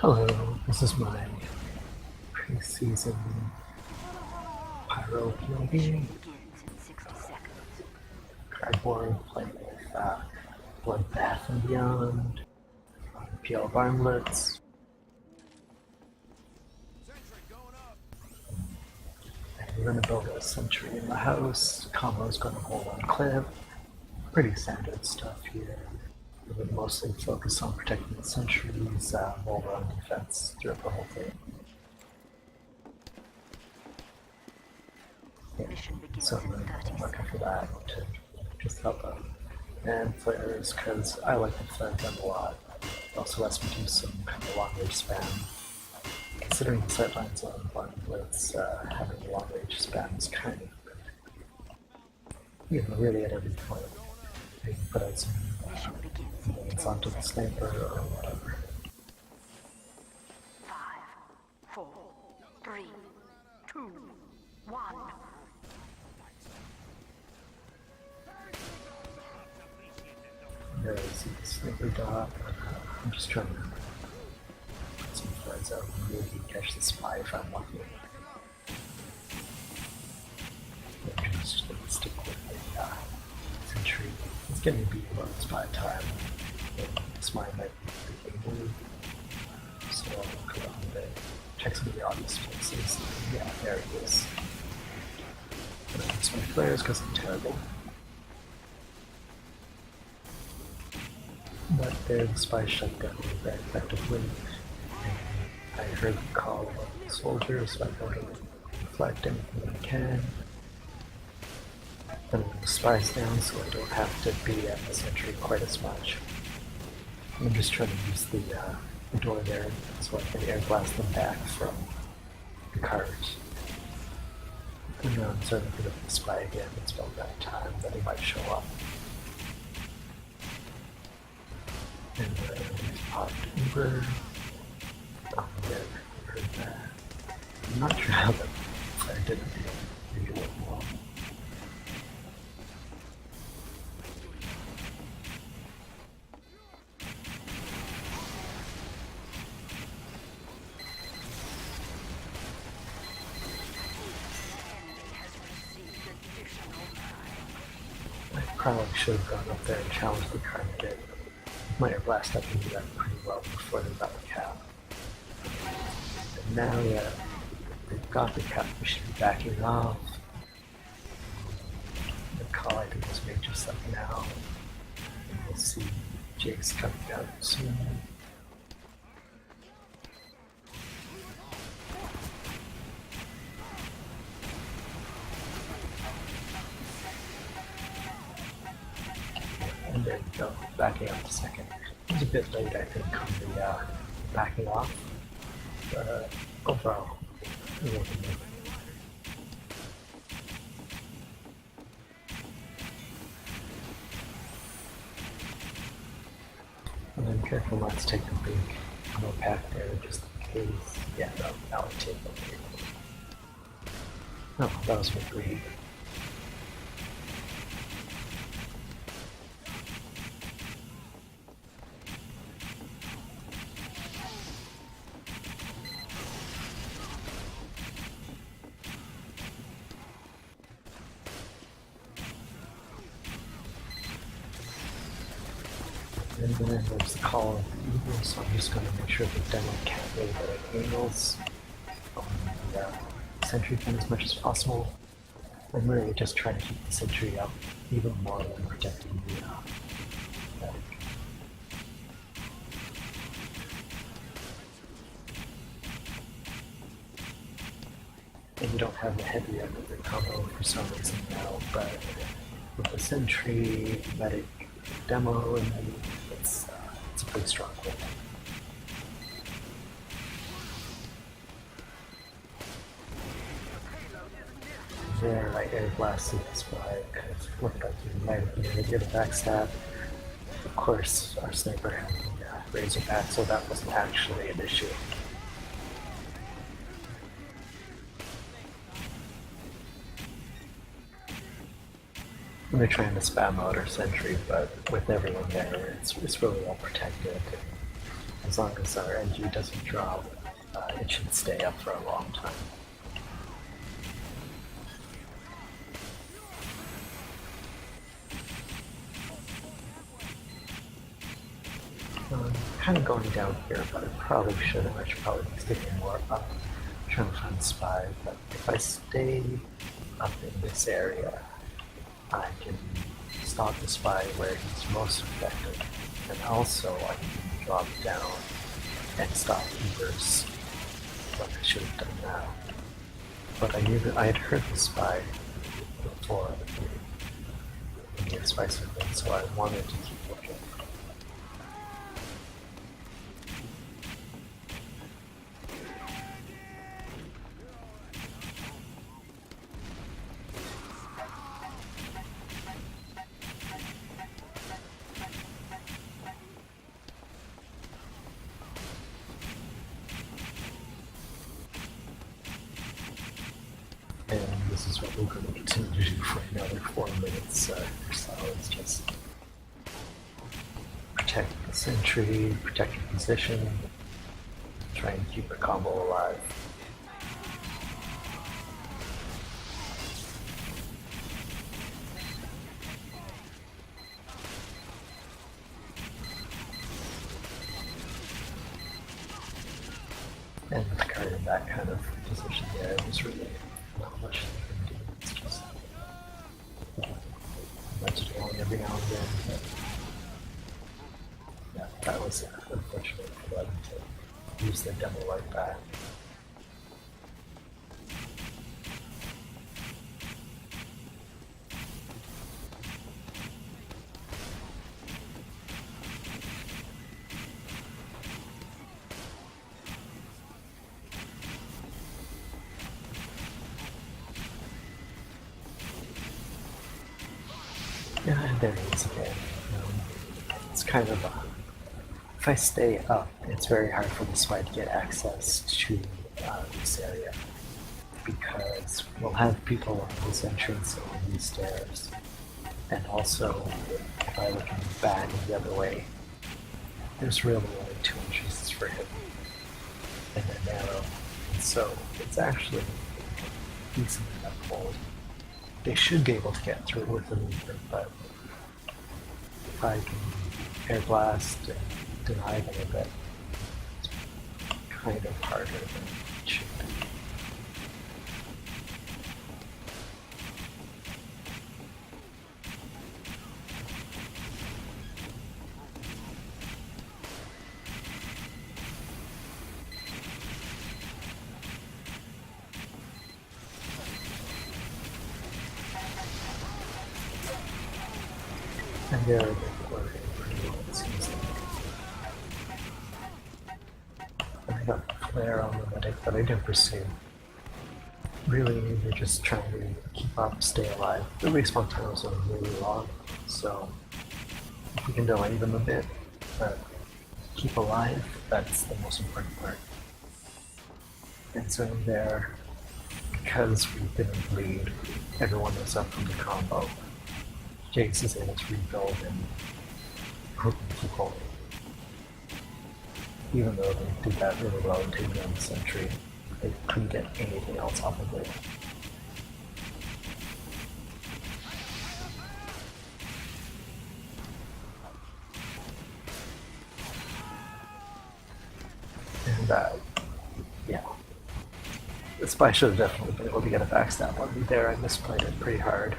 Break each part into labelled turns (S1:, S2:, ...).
S1: Hello, this is my preseason Pyro POV. Cardboard playing with Bloodbath and Beyond, PL Barblitz. And we're going to build a sentry in the house. Combo's going to hold on clip. Pretty standard stuff here. We're going to mostly focus on protecting the sentries, while we're on defense throughout the whole thing. Yeah. So I'm looking for that to just help out. And flares, because I like the flare gun a lot. It also lets me do some kind of long range spam. Considering the sightlines on Barblitz, having a long range spam is kind of good. Really at every point. You can put out some bullets onto the sniper or whatever.
S2: 5, 4, 3, 2, 1.
S1: There is the sniper dot. I'm just trying to put some flares out and maybe catch the spy if I'm lucky. I'm just going to stick with the sentry. It's getting beat about spy time. The spy might be able, so I'll look around a bit. Check some of the obvious places. Yeah, there it is. I'm going to use my flares because I'm terrible. But there the spy shut down very effectively. And I heard the call of the soldiers, so I'm going to deflect anything I can. Then the spy's down, so I don't have to be at the sentry quite as much. I'm just trying to use the door there so I can air blast them back from the cars. And now I'm starting to pick up the spy again. It's about that time that he might show up. And he's popped Uber. Oh, yeah, I heard that. I'm not sure how that fire didn't really work well. I probably should have gone up there and challenged the car to get my air blast up and do that pretty well before they got the cap. And now, yeah, they've got the cap, we should be backing off. The call I think was made just like now. And we'll see Jake's coming out soon. And there you go, backing up a second. It was a bit late, I think, on the backing off, but overall, it wasn't good. And I'm careful not to take a big ammo pack there, just in case. Yeah, no, that would take okay. Oh, that was my greed. And then there's the call of Eagle, so I'm just going to make sure the demo can't really get at angles on the sentry pin as much as possible. I'm really just trying to keep the sentry up even more than protecting the medic. And you don't have the heavy end of the combo for some reason now, but with the sentry, medic, demo, and then it's a pretty strong hold. There, I air blasted the spy because it looked like he might have been able to get a backstab. Of course, our sniper had the razorback, so that wasn't actually an issue. They're trying to spam out our sentry, but with everyone there, it's really well protected. As long as our engie doesn't drop, it should stay up for a long time. Kind of going down here, but I probably shouldn't. I should probably be sticking more up, trying to find spy. But if I stay up in this area, I can stop the spy where he's most effective, and also I can drop down and stop Ebers, like I should have done now. But I knew that I had heard the spy before in the spy sequence, so I wanted to keep looking. And this is what we're going to continue to do for another 4 minutes or so. It's just protect the sentry, protect your position, try and keep your combo alive. And with Carter in that kind of position there, there's really not much you can do. It's just let's do on every now and then. But yeah, that was unfortunate for them to use their demo like that. Yeah, and there it is again. It's kind of if I stay up, it's very hard for the spy to get access to this area because we'll have people on this entrance and on these stairs, and also if I look in the back the other way, there's really only 2 entrances for him, and they're narrow, and so it's actually decent enough hold. They should be able to get through with the movement, but if I can air blast and deny them a bit, it's kind of harder than it should be. And they're a bit worried pretty well, it seems like. And I got a flare on the medic, but I didn't pursue. Really, they're just trying to keep up, stay alive. The respawn times are really long, so if we can delay them a bit, but keep alive, that's the most important part. And so there, because we've been in the lead, everyone is up from the combo. Jace is able to rebuild and keep holding. Even though they did that really well in taking down the sentry, they couldn't get anything else off of it. And yeah. The spy should have definitely been able to get a backstab on me there. I misplayed it pretty hard.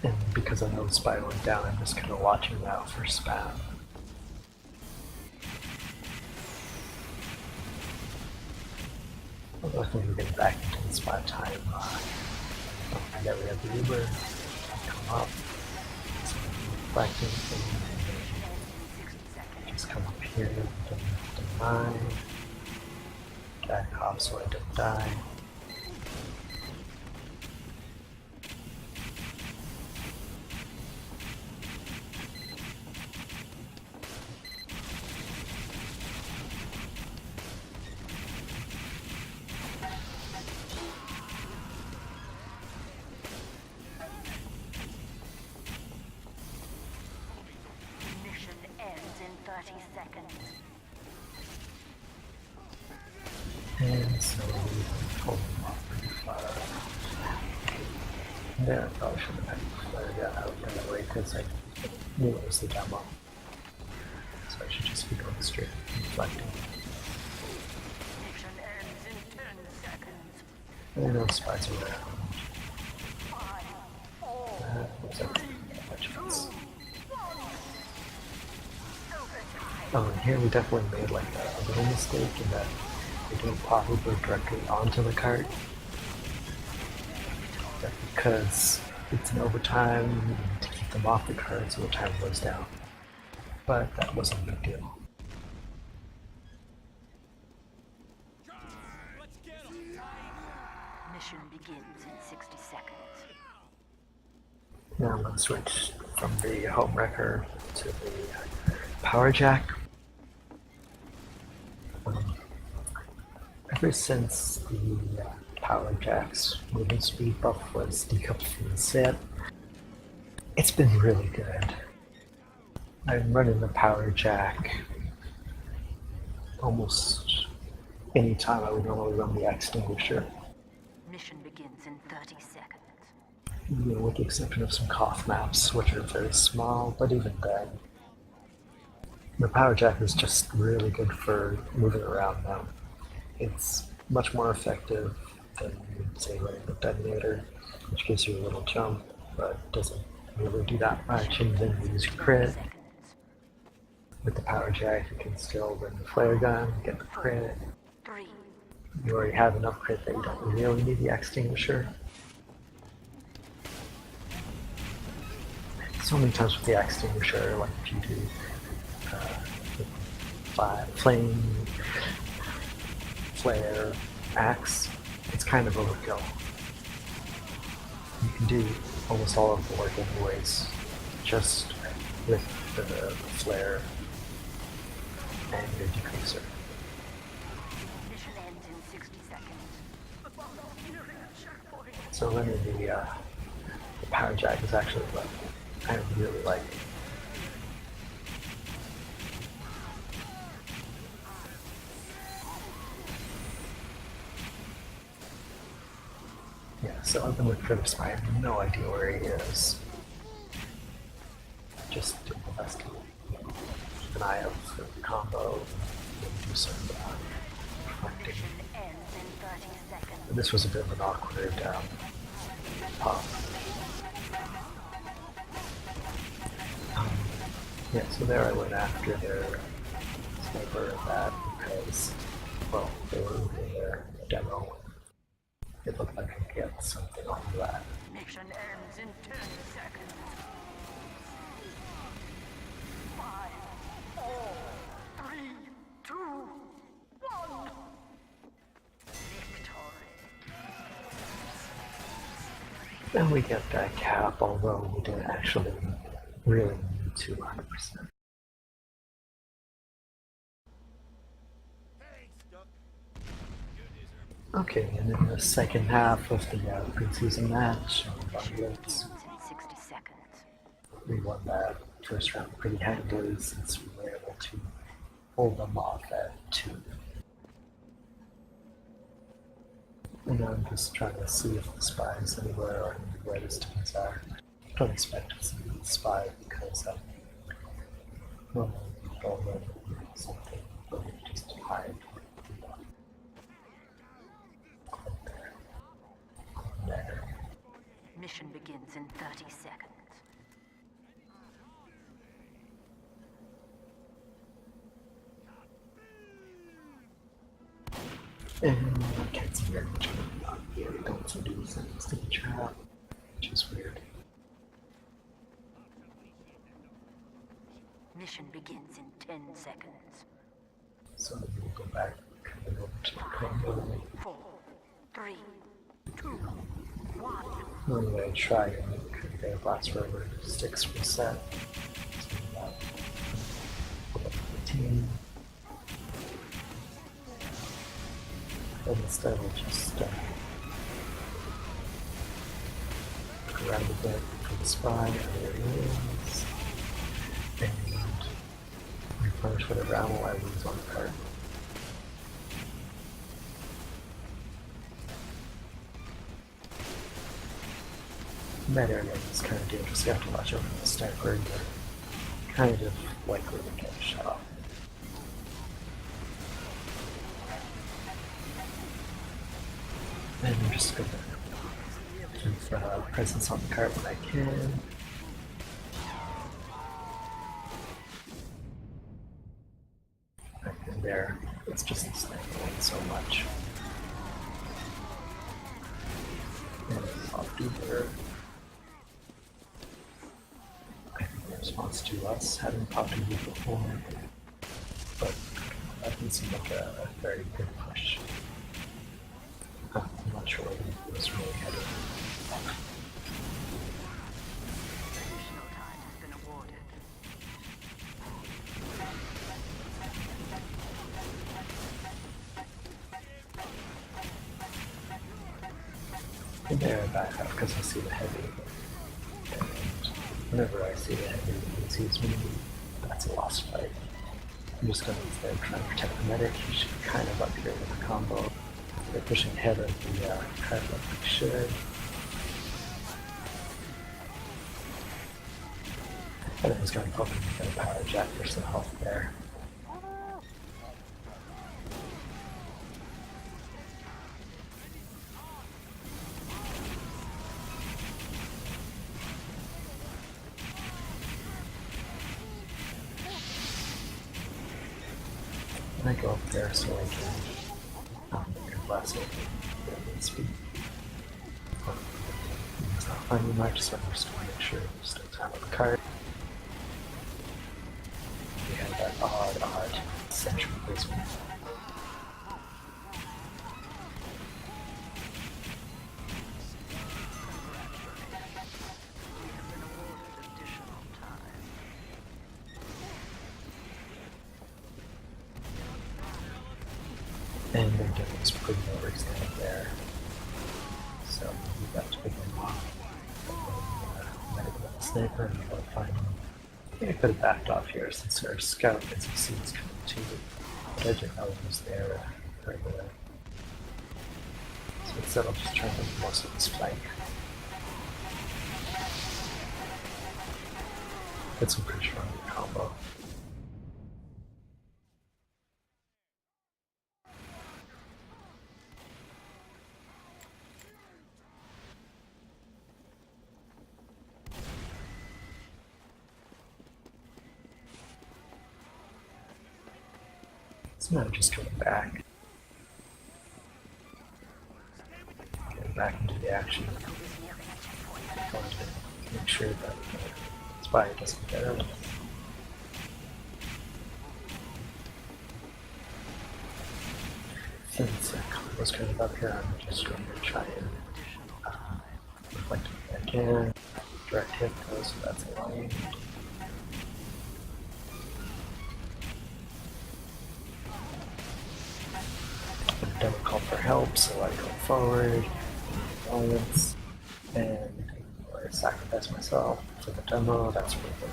S1: And because I know the spy went down, I'm just kind of watching now for spam. Although I think we're getting back into the spy time. Don't forget we have the Uber come up. It's reflecting and just come up here and deny. Back off so I don't die. And so we pulled them off pretty far. Yeah, I probably should have had the flare gun out that way because I knew it was the demo. So I should just be going straight and deflecting.
S2: Mission ends in 10 seconds.
S1: I know the spies are around.
S2: 5, 4,
S1: What's that?
S2: 2, 1. Overtime.
S1: Oh, and here we definitely made like a little mistake in that we didn't pop Uber directly onto the cart. That's because it's an overtime, we need to keep them off the cart so the time goes down. But that wasn't a big deal.
S2: Mission begins in 60 seconds.
S1: Now I'm going to switch from the home wrecker to the power jack. Ever since the power jack's moving speed buff was decoupled from the set, it's been really good. I'm running the power jack almost any time I would normally run the extinguisher.
S2: Mission begins in 30 seconds.
S1: You know, with the exception of some cough maps, which are very small, but even then, the power jack is just really good for moving around now. It's much more effective than, say, running the detonator, which gives you a little jump, but doesn't really do that much, and then you use your crit. With the power jack, you can still run the flare gun, get the crit.
S2: 3,
S1: You already have enough crit that you don't really need the extinguisher. So many times with the extinguisher, like if you do flame, flare, axe, it's kind of overkill. You can do almost all of the work anyways, just with the flare and your degreaser.
S2: mission ends in 60 seconds.
S1: So running the power jack is actually what I really like. Yeah, so I've been looking for this spy. I have no idea where he is. Just do the best to keep an eye out for the combo and do some reflecting.
S2: Mission ends in 30 seconds.
S1: This was a bit of an awkward pop. Yeah, so there I went after their sniper and that because, well, they were moving their demo. It looked like I could get something off of that.
S2: Mission ends in 10 seconds. 5, 4, 3, 2, 1. Victory.
S1: And we get that cap, although we didn't actually really need to 100%. Okay, and in the second half of the preseason match, Barblitz,
S2: Begins in 60 seconds.
S1: we won that first round pretty handily since we were able to hold them off at 2. And I'm just trying to see if the spy is anywhere or where the students are. I don't expect to see the spy because well, they'll learn something, but we just hide. There.
S2: Mission begins in 30 seconds.
S1: And I can't see very much going on here. We don't seem to be sending to the trap, which is weird.
S2: Mission begins in 10 seconds.
S1: So then we'll go back and over to the combo.
S2: 4, 3, 2, 1.
S1: Normally I try and make their blast rubber sticks reset. So that pull up the team. But instead we'll just look around a bit for the spy. There he is. And replenish whatever ammo I lose on the card. in that area is kind of dangerous. You have to watch over the sniper, and you're kind of likely to get shot. And I'm just going to keep presence on the card when I can. Right in there, it's just sniping so much. And I'll do there. I think in response to us having popped in before, but that didn't seem like a very good push. I'm not sure where he was really headed.
S2: Additional time has been awarded.
S1: And there I back up because I see the heavy. And whenever I see the heavy, he sees me. That's a lost fight. I'm just going to instead try and protect the medic. He should be kind of up here with the combo. They're pushing ahead of the card like they should. And then he's going to poke him and get a power jack for some health there. And I go up there so I can blast it at speed. It's not finding much, so I'm just going to make sure we still time with the card. We have that odd central placement. And their demo is pretty overextended there. So we got to begin medical sniper and we'll find him. I think I could have backed off here since our scout as you see is coming to, but I didn't know he was there right away. So instead I'll just try and make most of this flank. Get some pretty strong combo. So now just coming back. Getting back into the action. Going to make sure that the spy doesn't get out. Since combo's kind of up here, I'm just going to try and reflect if I can. Direct hit though, so that's annoying. Don't call for help, so I go forward, violence, and or sacrifice myself for the demo. That's worth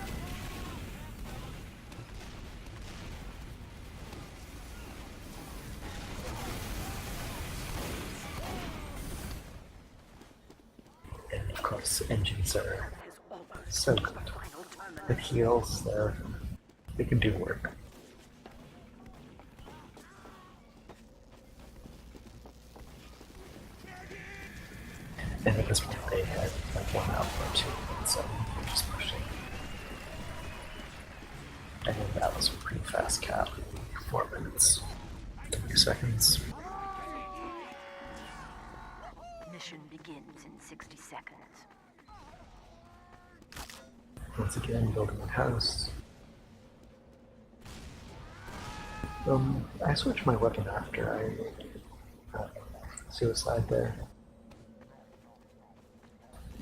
S1: it. And of course, engines are so good. With heals, they can do work. And at this point they had like one out or two, and so we're just pushing. And then that was a pretty fast cap, 4 minutes, 30 seconds.
S2: Mission begins in 60 seconds.
S1: Once again, building a house. I switched my weapon after I suicide there.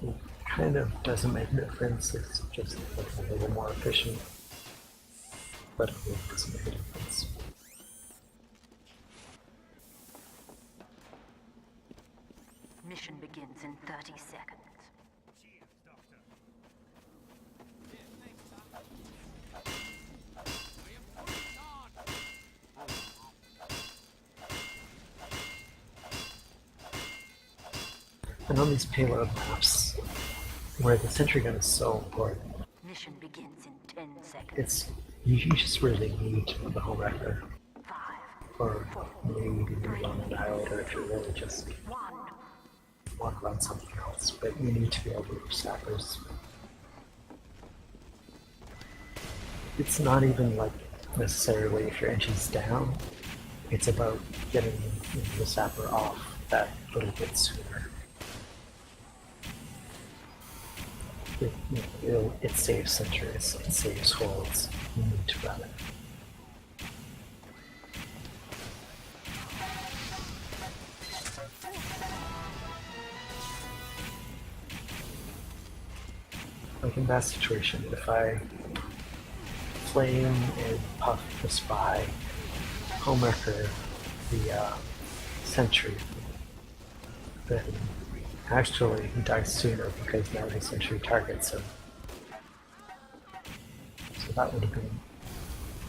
S1: It kind of doesn't make a difference, it's just a little more efficient, but it really doesn't make a difference.
S2: Mission begins in 30 seconds.
S1: And on these payload maps, where the sentry gun is so important.
S2: Mission begins in 10 seconds.
S1: It's you just really need the home wrecker,
S2: 5,
S1: or maybe run annihilator if you really just
S2: 1.
S1: want to run something else. But you need to be able to use sappers. It's not even like necessarily if your engine's down. It's about getting the sapper off that little bit sooner. It saves sentries, it saves holds. You need to run it. Like in that situation, if I flame and puff the spy, homewrecker the sentry, then actually he dies sooner because now the sentry targets him. So that would have been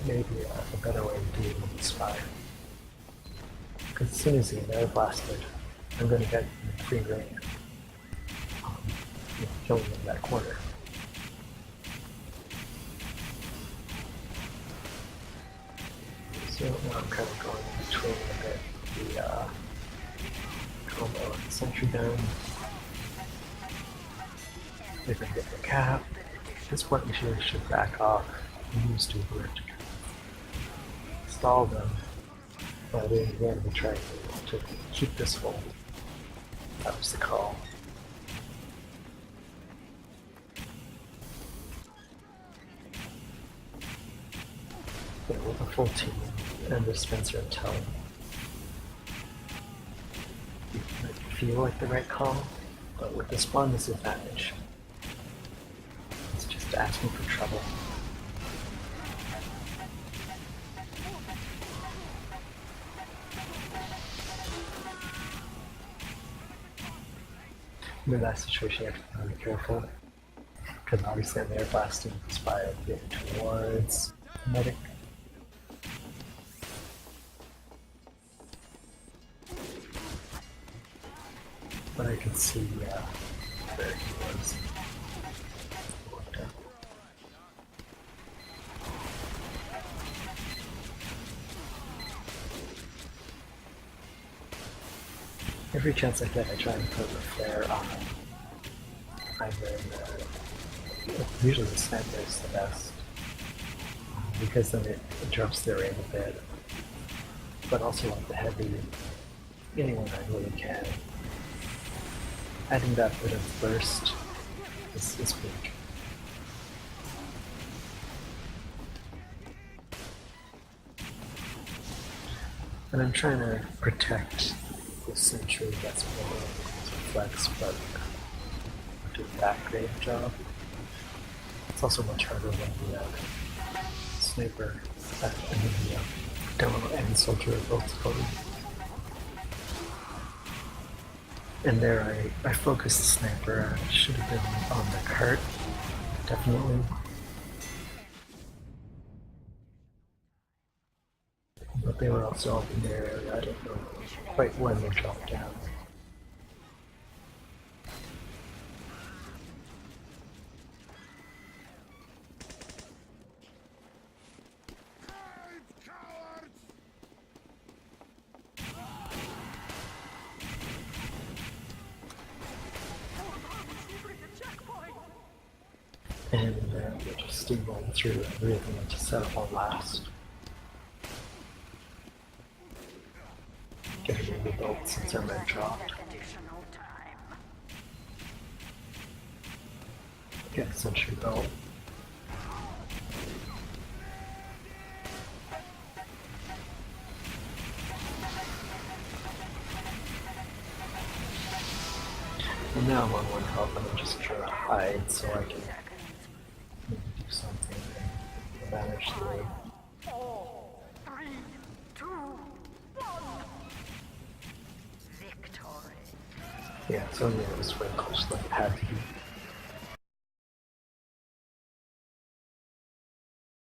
S1: maybe a better way to deal with the spy. Because as soon as he air blasted, I'm going to get free reign, killing him in that corner. So now I'm kind of going between a bit the combo of the sentry gun. If I get the cap, at this point we should back off and use Duber to stall them. But in the end we try to keep this full. That was the call. Yeah, with a full team and dispenser and tell, you might feel like the right call, but with this one disadvantage, it's just asking for trouble. In that situation, you have to be really careful, because obviously I'm air blasting the spy towards the medic. But I can see where he was. Every chance I get, I try and put a flare on either usually the sniper is the best, because then it drops their aim a bit, but also like the heavy, anyone I really can. Adding that bit of burst is big. And I'm trying to protect the sentry that's more flex, but do that great job. It's also much harder when the sniper and the demo and soldier are both coded. And there I focused the sniper. I should have been on the cart, definitely. But they were also up in the area. I don't know quite when they dropped down. And we're just steamrolling through and really need to set up on last. Getting a rebuilt since our men dropped. Get a sentry built. And now I'm on one health and I'm just trying to hide so I can maybe do something and manage the
S2: 4, 3, 2, 1. Victory.
S1: yeah, so yeah, it was very close, like had to be